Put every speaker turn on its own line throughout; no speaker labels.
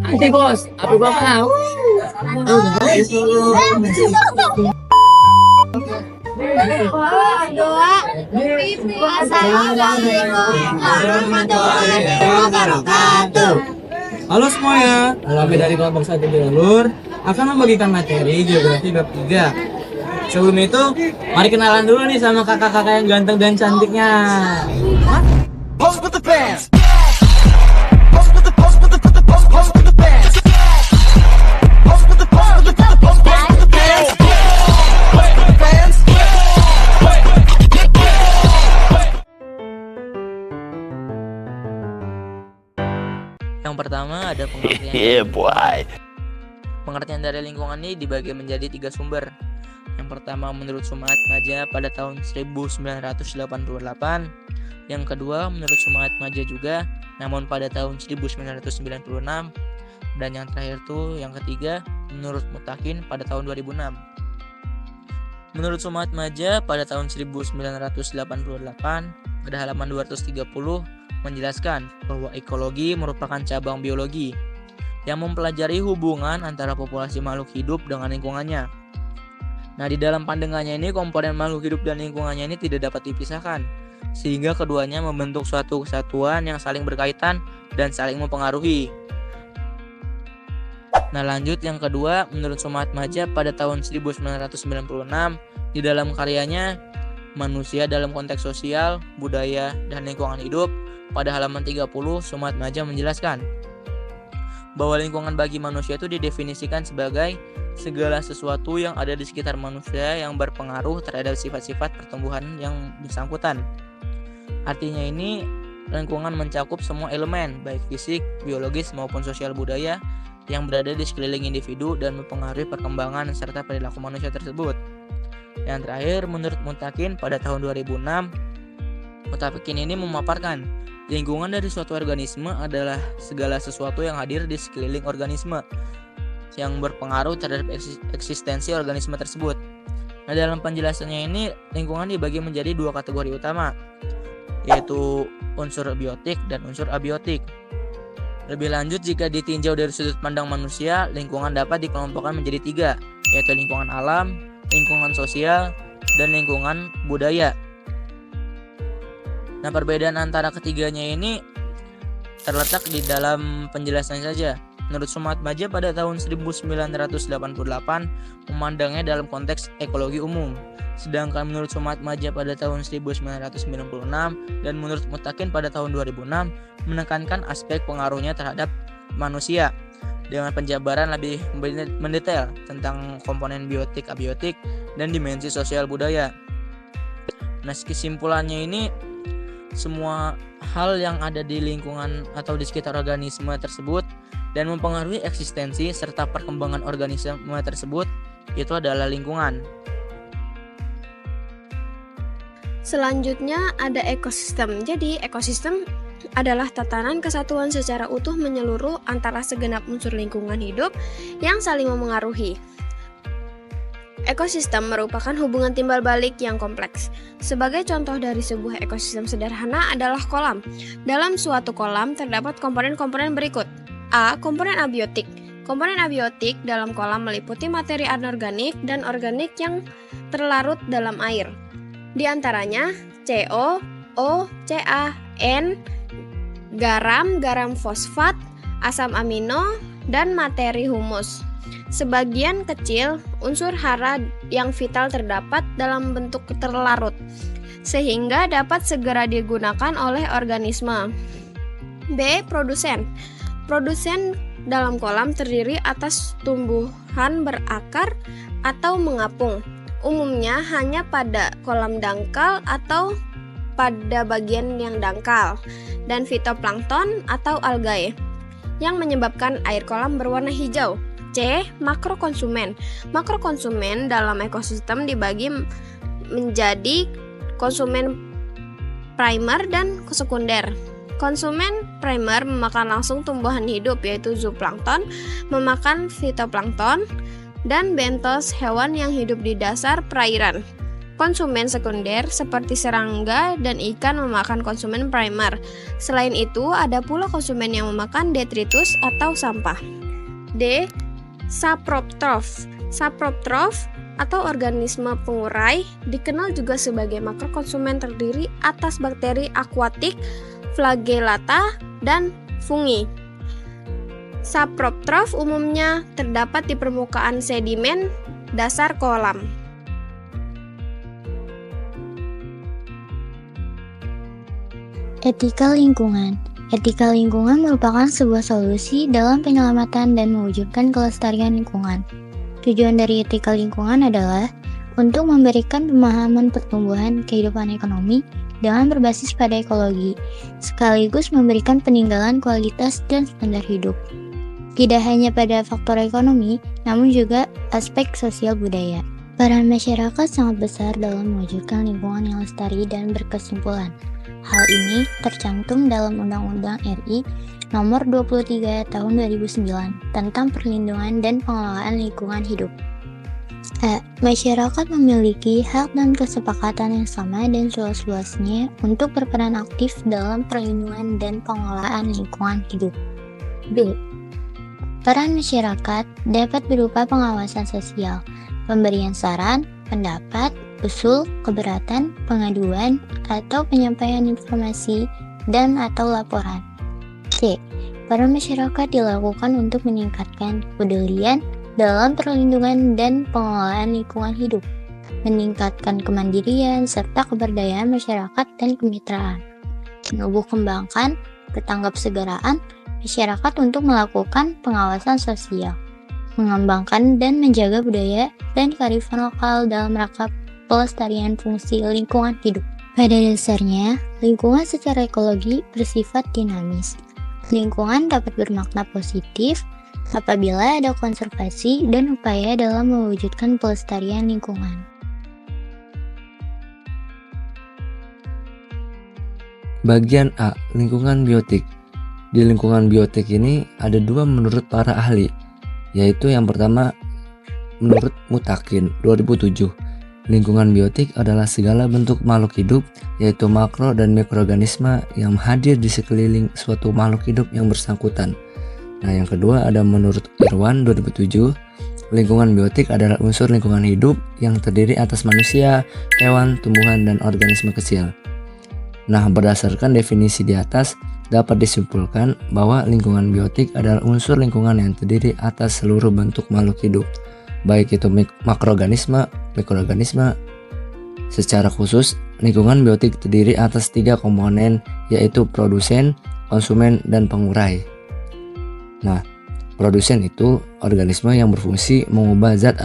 Nanti bos, apa bapak?
Dua. Assalamualaikum warahmatullahi wabarakatuh.
Halo semuanya, kami dari kelompok 1 Jalur akan membagikan materi geografi bab 3. Sebelum itu, mari kenalan dulu nih sama kakak-kakak yang ganteng dan cantiknya.
Pose with the bands. Pose with the pose with the pose with the pose pose with the bands. Pose with the pose with the pose pose pose with the bands. Pose with the bands.
Yang pertama ada pengertian. Pengertian dari lingkungan ini dibagi menjadi 3 sumber. Yang pertama menurut Suma Atmaja pada tahun 1988. Yang kedua menurut Suma Atmaja juga, namun pada tahun 1996. Dan yang terakhir tuh yang ketiga menurut Mutakin pada tahun 2006. Menurut Suma Atmaja pada tahun 1988 pada halaman 230 menjelaskan bahwa ekologi merupakan cabang biologi yang mempelajari hubungan antara populasi makhluk hidup dengan lingkungannya. Nah, di dalam pandangannya ini komponen makhluk hidup dan lingkungannya ini tidak dapat dipisahkan, sehingga keduanya membentuk suatu kesatuan yang saling berkaitan dan saling mempengaruhi. Nah, lanjut yang kedua, menurut Suma Atmaja pada tahun 1996 di dalam karyanya Manusia dalam Konteks Sosial, Budaya, dan Lingkungan Hidup pada halaman 30, Suma Atmaja menjelaskan bahwa lingkungan bagi manusia itu didefinisikan sebagai segala sesuatu yang ada di sekitar manusia yang berpengaruh terhadap sifat-sifat pertumbuhan yang bersangkutan. Artinya ini lingkungan mencakup semua elemen baik fisik, biologis maupun sosial budaya yang berada di sekeliling individu dan mempengaruhi perkembangan serta perilaku manusia tersebut. Yang terakhir menurut Mutakin pada tahun 2006, Mutakin ini memaparkan lingkungan dari suatu organisme adalah segala sesuatu yang hadir di sekeliling organisme yang berpengaruh terhadap eksistensi organisme tersebut. Nah, dalam penjelasannya ini lingkungan dibagi menjadi 2 kategori utama, yaitu unsur biotik dan unsur abiotik. Lebih lanjut, jika ditinjau dari sudut pandang manusia, lingkungan dapat dikelompokkan menjadi 3, yaitu lingkungan alam, lingkungan sosial, dan lingkungan budaya. Nah, perbedaan antara ketiganya ini terletak di dalam penjelasan saja. Menurut Suma Atmaja pada tahun 1988 memandangnya dalam konteks ekologi umum. Sedangkan menurut Suma Atmaja pada tahun 1996 dan menurut Mutakin pada tahun 2006 menekankan aspek pengaruhnya terhadap manusia dengan penjabaran lebih mendetail tentang komponen biotik, abiotik, dan dimensi sosial budaya. Nah, kesimpulannya ini semua hal yang ada di lingkungan atau di sekitar organisme tersebut dan mempengaruhi eksistensi serta perkembangan organisme tersebut itu adalah lingkungan.
Selanjutnya ada ekosistem. Jadi ekosistem adalah tatanan kesatuan secara utuh menyeluruh antara segenap unsur lingkungan hidup yang saling memengaruhi. Ekosistem merupakan hubungan timbal balik yang kompleks. Sebagai contoh dari sebuah ekosistem sederhana adalah kolam. Dalam suatu kolam terdapat komponen-komponen berikut. A. Komponen abiotik. Komponen abiotik dalam kolam meliputi materi anorganik dan organik yang terlarut dalam air. Di antaranya CO, O, Ca, N, garam fosfat, asam amino, dan materi humus. Sebagian kecil unsur hara yang vital terdapat dalam bentuk terlarut, sehingga dapat segera digunakan oleh organisme. B. Produsen. Produsen dalam kolam terdiri atas tumbuhan berakar atau mengapung, umumnya hanya pada kolam dangkal atau pada bagian yang dangkal, dan fitoplankton atau algae yang menyebabkan air kolam berwarna hijau. C. Makrokonsumen. Makrokonsumen dalam ekosistem dibagi menjadi konsumen primer dan sekunder. Konsumen primer memakan langsung tumbuhan hidup yaitu zooplankton, memakan fitoplankton, dan bentos hewan yang hidup di dasar perairan. konsumen sekunder seperti serangga dan ikan memakan konsumen primer. Selain itu, ada pula konsumen yang memakan detritus atau sampah. D. Saprotrof. Saprotrof atau organisme pengurai dikenal juga sebagai makrokonsumen terdiri atas bakteri akuatik, flagellata, dan fungi. Saprotrof umumnya terdapat di permukaan sedimen dasar kolam.
Etika lingkungan. Etika lingkungan merupakan sebuah solusi dalam penyelamatan dan mewujudkan kelestarian lingkungan. Tujuan dari etika lingkungan adalah untuk memberikan pemahaman pertumbuhan kehidupan ekonomi dengan berbasis pada ekologi, sekaligus memberikan peninggalan kualitas dan standar hidup. Tidak hanya pada faktor ekonomi, namun juga aspek sosial budaya. Peran masyarakat sangat besar dalam mewujudkan lingkungan yang lestari dan berkesimpulan. Hal ini tercantum dalam Undang-Undang RI Nomor 23 Tahun 2009 tentang perlindungan dan pengelolaan lingkungan hidup. Masyarakat memiliki hak dan kesepakatan yang sama dan seluas-luasnya untuk berperan aktif dalam perlindungan dan pengelolaan lingkungan hidup. B. Peran masyarakat dapat berupa pengawasan sosial, pemberian saran, pendapat, usul, keberatan, pengaduan, atau penyampaian informasi dan atau laporan. C. Peran masyarakat dilakukan untuk meningkatkan kepedulian dalam perlindungan dan pengelolaan lingkungan hidup, meningkatkan kemandirian serta keberdayaan masyarakat dan kemitraan, menumbuh kembangkan ketanggapsegaraan masyarakat untuk melakukan pengawasan sosial, mengembangkan dan menjaga budaya dan kearifan lokal dalam rangka pelestarian fungsi lingkungan hidup. Pada dasarnya, lingkungan secara ekologi bersifat dinamis. Lingkungan dapat bermakna positif apabila ada konservasi dan upaya dalam mewujudkan pelestarian lingkungan.
Bagian A, lingkungan biotik. Di lingkungan biotik ini ada dua menurut para ahli, yaitu yang pertama menurut Mutakin 2007. Lingkungan biotik adalah segala bentuk makhluk hidup, yaitu makro dan mikroorganisme yang hadir di sekeliling suatu makhluk hidup yang bersangkutan. Nah, yang kedua ada menurut Irwan 2007. Lingkungan biotik adalah unsur lingkungan hidup yang terdiri atas manusia, hewan, tumbuhan, dan organisme kecil. Nah, berdasarkan definisi di atas, dapat disimpulkan bahwa lingkungan biotik adalah unsur lingkungan yang terdiri atas seluruh bentuk makhluk hidup, baik itu makroorganisme, mikroorganisme. Secara khusus, lingkungan biotik terdiri atas 3 komponen, yaitu produsen, konsumen, dan pengurai. Nah, produsen itu organisme yang berfungsi mengubah zat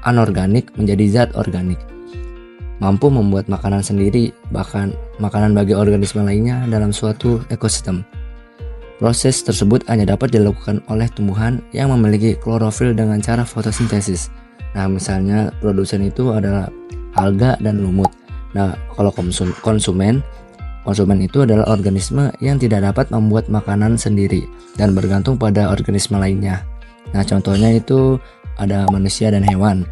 anorganik menjadi zat organik, mampu membuat makanan sendiri, bahkan makanan bagi organisme lainnya dalam suatu ekosistem. Proses tersebut hanya dapat dilakukan oleh tumbuhan yang memiliki klorofil dengan cara fotosintesis. Nah, misalnya produsen itu adalah alga dan lumut. Nah, kalau konsumen itu adalah organisme yang tidak dapat membuat makanan sendiri dan bergantung pada organisme lainnya. Nah, contohnya itu ada manusia dan hewan.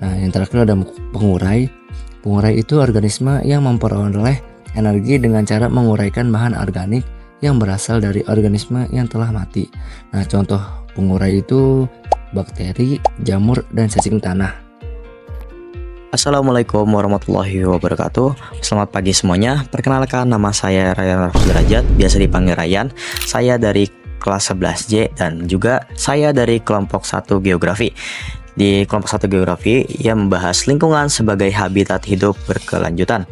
Nah, yang terakhir ada pengurai. Pengurai itu organisme yang memperoleh energi dengan cara menguraikan bahan organik yang berasal dari organisme yang telah mati. Nah, contoh pengurai itu bakteri, jamur, dan cacing tanah.
Assalamualaikum warahmatullahi wabarakatuh. Selamat pagi semuanya. Perkenalkan, nama saya Ryan Derajat, biasa dipanggil Ryan. Saya dari kelas 11J dan juga saya dari kelompok 1 Geografi. Di kelompok 1 Geografi yang membahas lingkungan sebagai habitat hidup berkelanjutan.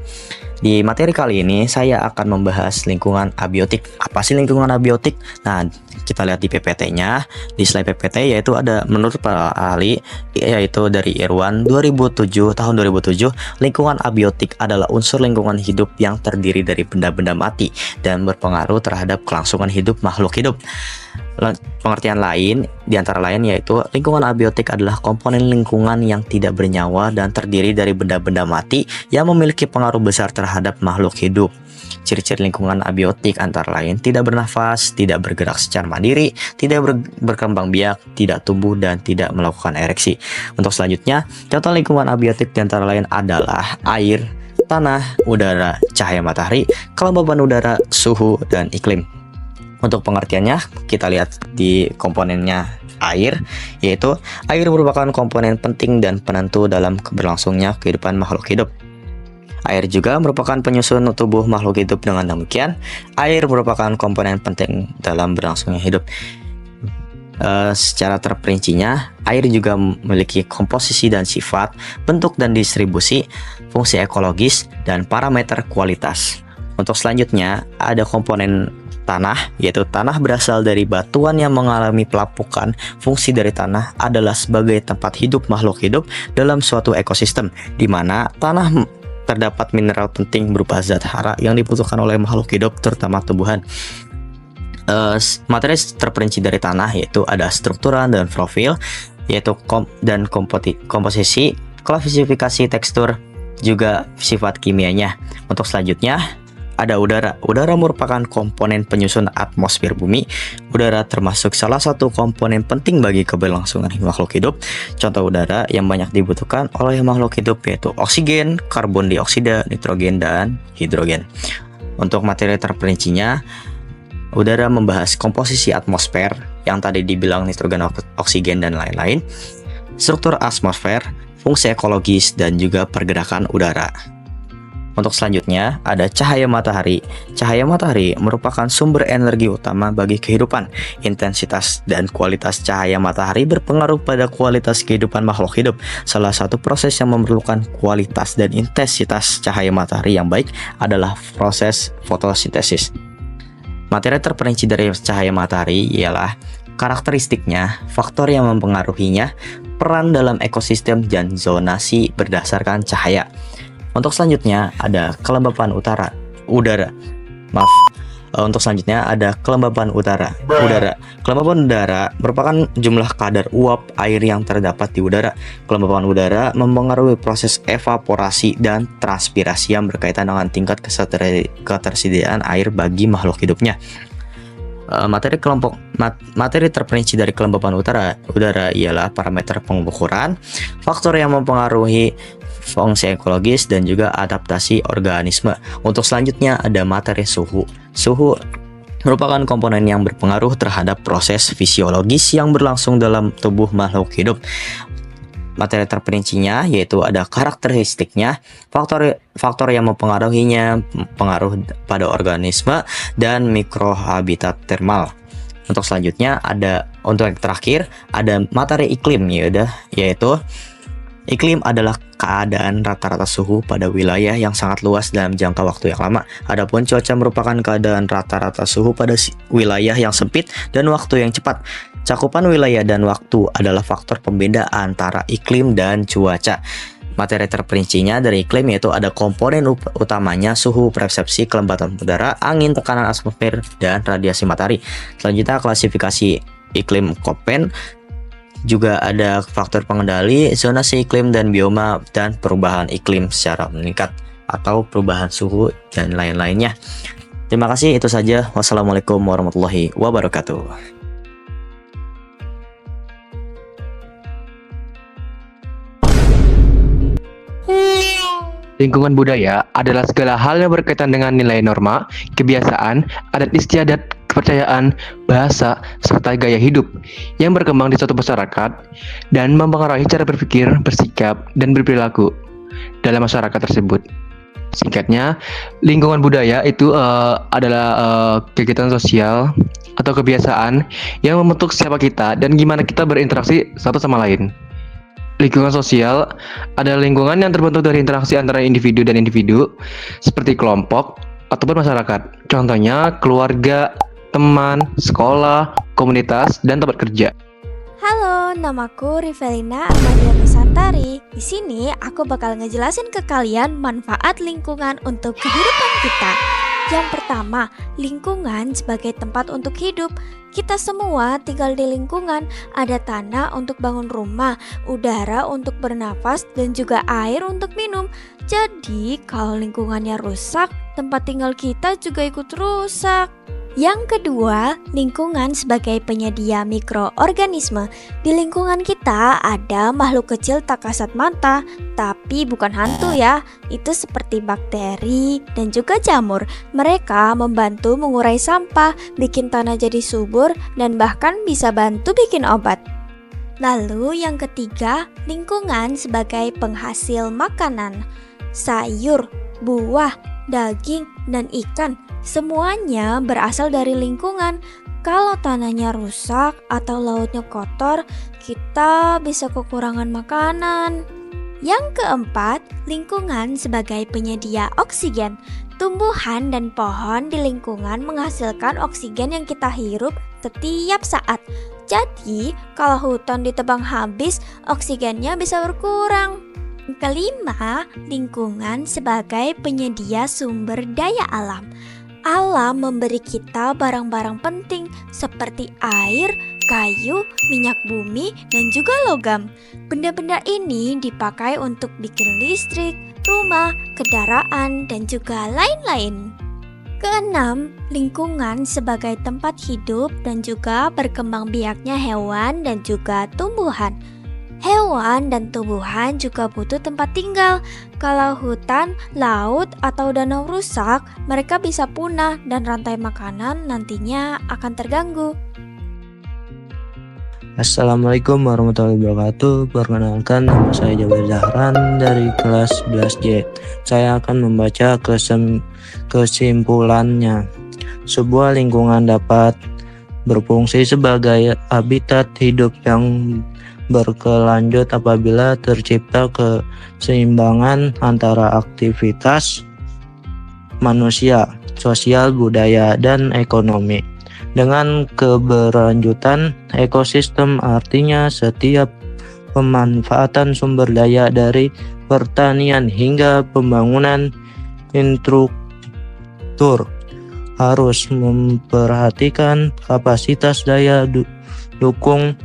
Di materi kali ini saya akan membahas lingkungan abiotik. Apa sih lingkungan abiotik? Nah, kita lihat di PPT-nya, di slide PPT, yaitu ada menurut para ahli, yaitu dari Irwan 2007, tahun 2007, lingkungan abiotik adalah unsur lingkungan hidup yang terdiri dari benda-benda mati dan berpengaruh terhadap kelangsungan hidup makhluk hidup. Pengertian lain di antara lain yaitu lingkungan abiotik adalah komponen lingkungan yang tidak bernyawa dan terdiri dari benda-benda mati yang memiliki pengaruh besar terhadap makhluk hidup. Ciri-ciri lingkungan abiotik antara lain tidak bernafas, tidak bergerak secara mandiri, tidak berkembang biak, tidak tumbuh, dan tidak melakukan ereksi. Untuk selanjutnya, contoh lingkungan abiotik di antara lain adalah air, tanah, udara, cahaya matahari, kelembaban udara, suhu, dan iklim. Untuk pengertiannya, kita lihat di komponennya air, yaitu air merupakan komponen penting dan penentu dalam keberlangsungnya kehidupan makhluk hidup. Air juga merupakan penyusun tubuh makhluk hidup. Dengan demikian, air merupakan komponen penting dalam berlangsungnya hidup. Secara terperincinya, air juga memiliki komposisi dan sifat, bentuk dan distribusi, fungsi ekologis, dan parameter kualitas. Untuk selanjutnya, ada komponen tanah, yaitu tanah berasal dari batuan yang mengalami pelapukan. Fungsi dari tanah adalah sebagai tempat hidup makhluk hidup dalam suatu ekosistem, di mana tanah terdapat mineral penting berupa zat hara yang dibutuhkan oleh makhluk hidup, terutama tumbuhan. Materi terperinci dari tanah yaitu ada struktural dan profil, yaitu komposisi, klasifikasi tekstur, juga sifat kimianya. Untuk selanjutnya ada udara. Udara merupakan komponen penyusun atmosfer bumi. Udara termasuk salah satu komponen penting bagi keberlangsungan makhluk hidup. Contoh udara yang banyak dibutuhkan oleh makhluk hidup yaitu oksigen, karbon dioksida, nitrogen, dan hidrogen. Untuk materi terperincinya, udara membahas komposisi atmosfer yang tadi dibilang nitrogen, oksigen, dan lain-lain, struktur atmosfer, fungsi ekologis, dan juga pergerakan udara. Untuk selanjutnya ada cahaya matahari. Cahaya matahari merupakan sumber energi utama bagi kehidupan. Intensitas dan kualitas cahaya matahari berpengaruh pada kualitas kehidupan makhluk hidup. Salah satu proses yang memerlukan kualitas dan intensitas cahaya matahari yang baik adalah proses fotosintesis. Materi terperinci dari cahaya matahari ialah karakteristiknya, faktor yang mempengaruhinya, peran dalam ekosistem, dan zonasi berdasarkan cahaya. Untuk selanjutnya ada kelembapan udara. Untuk selanjutnya ada kelembapan udara. Kelembapan udara merupakan jumlah kadar uap air yang terdapat di udara. Kelembapan udara mempengaruhi proses evaporasi dan transpirasi yang berkaitan dengan tingkat ketersediaan air bagi makhluk hidupnya. Materi terperinci dari kelembapan udara ialah parameter pengukuran, faktor yang mempengaruhi fungsi ekologis, dan juga adaptasi organisme. Untuk selanjutnya ada materi suhu. Suhu merupakan komponen yang berpengaruh terhadap proses fisiologis yang berlangsung dalam tubuh makhluk hidup. Materi terperincinya yaitu ada karakteristiknya, faktor yang mempengaruhinya, pengaruh pada organisme, dan mikrohabitat termal. Untuk selanjutnya untuk yang terakhir ada materi iklim, yaitu iklim adalah keadaan rata-rata suhu pada wilayah yang sangat luas dalam jangka waktu yang lama. Adapun cuaca merupakan keadaan rata-rata suhu pada wilayah yang sempit dan waktu yang cepat. Cakupan wilayah dan waktu adalah faktor pembeda antara iklim dan cuaca. Materi terperincinya dari iklim yaitu ada komponen utamanya suhu, persepsi, kelembapan udara, angin, tekanan atmosfer, dan radiasi matahari. Selanjutnya klasifikasi iklim Köppen. Juga ada faktor pengendali, zonasi iklim, dan bioma, dan perubahan iklim secara meningkat atau perubahan suhu dan lain-lainnya. Terima kasih, itu saja. Wassalamualaikum warahmatullahi wabarakatuh.
Lingkungan budaya adalah segala hal yang berkaitan dengan nilai norma, kebiasaan, adat istiadat, kepercayaan, bahasa, serta gaya hidup yang berkembang di suatu masyarakat dan mempengaruhi cara berpikir, bersikap, dan berperilaku dalam masyarakat tersebut. Singkatnya, lingkungan budaya itu adalah kegiatan sosial atau kebiasaan yang membentuk siapa kita dan gimana kita berinteraksi satu sama lain. Lingkungan sosial adalah lingkungan yang terbentuk dari interaksi antara individu dan individu, seperti kelompok ataupun masyarakat. Contohnya keluarga, teman, sekolah, komunitas, dan tempat kerja.
Halo, namaku Rivelina Ahmadiyah Nusantari. Di sini aku bakal ngejelasin ke kalian manfaat lingkungan untuk kehidupan kita. Yang pertama, lingkungan sebagai tempat untuk hidup. Kita semua tinggal di lingkungan, ada tanah untuk bangun rumah, udara untuk bernafas, dan juga air untuk minum. Jadi, kalau lingkungannya rusak, tempat tinggal kita juga ikut rusak. Yang kedua, lingkungan sebagai penyedia mikroorganisme. Di lingkungan kita ada makhluk kecil tak kasat mata, tapi bukan hantu ya. Itu seperti bakteri dan juga jamur. Mereka membantu mengurai sampah, bikin tanah jadi subur, dan bahkan bisa bantu bikin obat. Lalu yang ketiga, lingkungan sebagai penghasil makanan. Sayur, buah, daging, dan ikan semuanya berasal dari lingkungan. Kalau tanahnya rusak atau lautnya kotor, kita bisa kekurangan makanan. Yang keempat, lingkungan sebagai penyedia oksigen. Tumbuhan dan pohon di lingkungan menghasilkan oksigen yang kita hirup setiap saat. Jadi, kalau hutan ditebang habis, oksigennya bisa berkurang. Kelima, lingkungan sebagai penyedia sumber daya alam. Alam memberi kita barang-barang penting seperti air, kayu, minyak bumi, dan juga logam. Benda-benda ini dipakai untuk bikin listrik, rumah, kendaraan, dan juga lain-lain. Keenam, lingkungan sebagai tempat hidup dan juga berkembang biaknya hewan dan juga tumbuhan. Hewan dan tumbuhan juga butuh tempat tinggal. Kalau hutan, laut, atau danau rusak, mereka bisa punah dan rantai makanan nantinya akan terganggu.
Assalamualaikum warahmatullahi wabarakatuh. Perkenalkan, nama saya Jabir Zahran dari kelas 11J. Saya akan membaca kesimpulannya. Sebuah lingkungan dapat berfungsi sebagai habitat hidup yang berkelanjut apabila tercipta keseimbangan antara aktivitas manusia, sosial, budaya, dan ekonomi. Dengan keberlanjutan ekosistem artinya setiap pemanfaatan sumber daya dari pertanian hingga pembangunan infrastruktur harus memperhatikan kapasitas daya dukung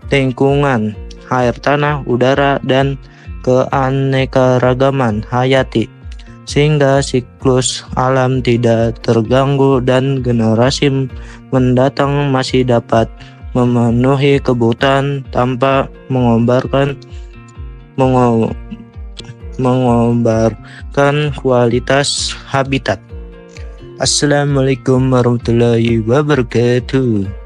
lingkungan, air, tanah, udara, dan keanekaragaman hayati, sehingga siklus alam tidak terganggu dan generasi mendatang masih dapat memenuhi kebutuhan tanpa mengobarkan kualitas habitat. Assalamualaikum warahmatullahi wabarakatuh.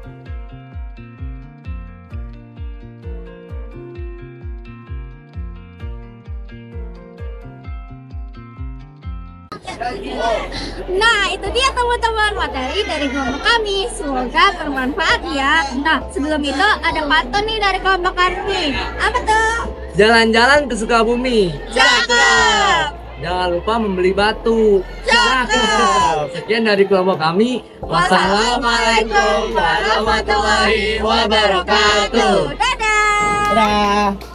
Nah, itu dia teman-teman materi dari kelompok kami. Semoga bermanfaat ya. Nah, sebelum itu ada pantun nih dari kelompok kami. Apa tuh?
Jalan-jalan ke Sukabumi.
Cakep.
Jangan lupa membeli batu.
Cakep.
Sekian dari kelompok kami.
Wassalamualaikum warahmatullahi wabarakatuh. Dadah.
Dadah.